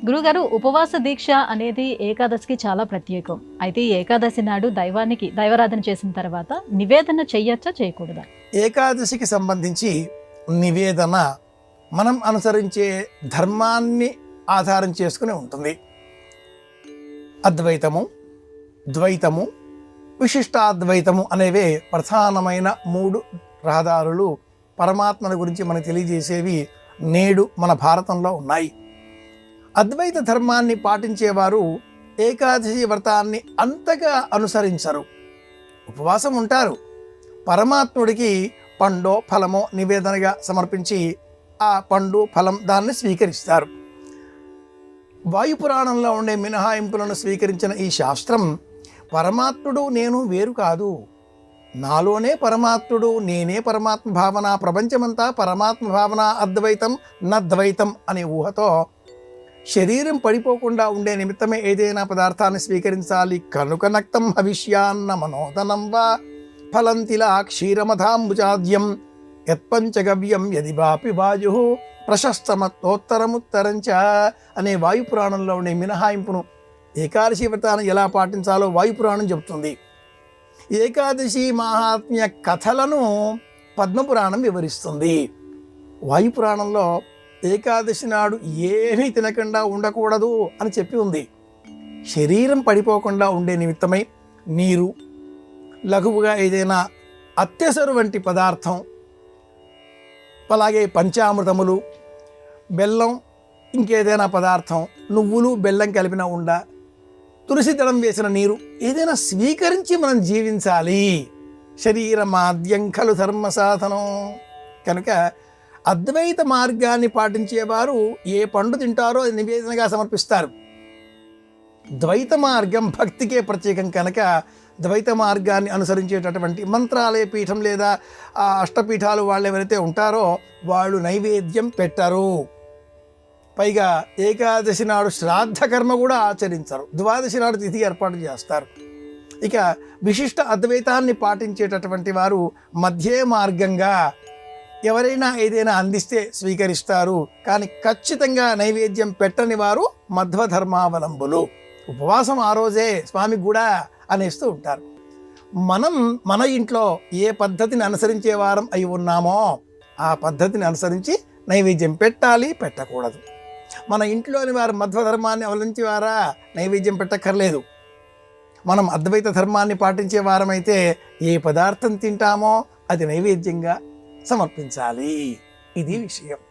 గురుగారు, ఉపవాస దీక్ష అనేది ఏకాదశికి చాలా ప్రత్యేకం. అయితే ఈ ఏకాదశి నాడు దైవారాధన చేసిన తర్వాత నివేదన చెయ్యొచ్చా, చేయకూడదా? ఏకాదశికి సంబంధించి నివేదన మనం అనుసరించే ధర్మాన్ని ఆధారం చేసుకుని ఉంటుంది. అద్వైతము, ద్వైతము, విశిష్టాద్వైతము అనేవే ప్రధానమైన 3 రహదారులు పరమాత్మల గురించి మనకు తెలియజేసేవి నేడు మన భారతంలో ఉన్నాయి. అద్వైత ధర్మాన్ని పాటించేవారు ఏకాదశి వ్రతాన్ని అంతగా అనుసరించరు, ఉపవాసం ఉంటారు. పరమాత్ముడికి పండో ఫలమో నివేదనగా సమర్పించి ఆ పండు ఫలం దాన్ని స్వీకరిస్తారు. వాయుపురాణంలో ఉండే మినహాయింపులను స్వీకరించిన ఈ శాస్త్రం పరమాత్ముడు నేను వేరు కాదు, నాలోనే పరమాత్ముడు, నేనే పరమాత్మ భావన, ప్రపంచమంతా పరమాత్మ భావన, అద్వైతం నద్వైతం అనే ఊహతో శరీరం పడిపోకుండా ఉండే నిమిత్తమే ఏదైనా పదార్థాన్ని స్వీకరించాలి. కనుక నక్తం హవిష్యాన్న మనోదనం వా ఫలంతిలా క్షీరమధాంబుజాద్యం యత్పంచగవ్యం యది వాపి వాయు ప్రశస్తమత్తోత్తరముత్తరంచ అనే వాయుపురాణంలో ఉండే మినహాయింపును ఏకాదశి వ్రతాన్ని ఎలా పాటించాలో వాయుపురాణం చెబుతుంది. ఏకాదశి మహాత్మ్య కథలను పద్మపురాణం వివరిస్తుంది. వాయుపురాణంలో ఏకాదశి నాడు ఏమీ తినకుండా ఉండకూడదు అని చెప్పి ఉంది. శరీరం పడిపోకుండా ఉండే నిమిత్తమై నీరు, లఘువుగా ఏదైనా అత్యసరు వంటి పదార్థం, అలాగే పంచామృతములు, బెల్లం, ఇంకేదైనా పదార్థం, నువ్వులు బెల్లం కలిపిన ఉండ, తులసి దళం వేసిన నీరు ఏదైనా స్వీకరించి మనం జీవించాలి. శరీరమాద్యం ఖలు ధర్మ సాధనం. కనుక అద్వైత మార్గాన్ని పాటించేవారు ఏ పండు తింటారో అది నివేదనగా సమర్పిస్తారు. ద్వైత మార్గం భక్తికే ప్రత్యేకం కనుక ద్వైత మార్గాన్ని అనుసరించేటటువంటి మంత్రాలయ పీఠం లేదా ఆ అష్టపీఠాలు వాళ్ళు ఎవరైతే ఉంటారో వాళ్ళు నైవేద్యం పెట్టరు. పైగా ఏకాదశి నాడు శ్రాద్ధ కర్మ కూడా ఆచరించరు. ద్వాదశి నాడు తిథి ఏర్పాటు చేస్తారు. ఇక విశిష్ట అద్వైతాన్ని పాటించేటటువంటి వారు మధ్య మార్గంగా ఎవరైనా ఏదైనా అందిస్తే స్వీకరిస్తారు. కానీ ఖచ్చితంగా నైవేద్యం పెట్టని వారు మధ్వధర్మావలంబులు. ఉపవాసం ఆ రోజే స్వామి కూడా అనేస్తూ ఉంటారు. మనం మన ఇంట్లో ఏ పద్ధతిని అనుసరించే వారం అయి ఉన్నామో ఆ పద్ధతిని అనుసరించి నైవేద్యం పెట్టాలి, పెట్టకూడదు. మన ఇంట్లోని వారు మధ్వధర్మాన్ని అవలంబించేవారా నైవేద్యం పెట్టక్కర్లేదు. మనం అద్వైత ధర్మాన్ని పాటించే వారమైతే ఏ పదార్థం తింటామో అది నైవేద్యంగా సమర్పించాలి. ఇది విషయం.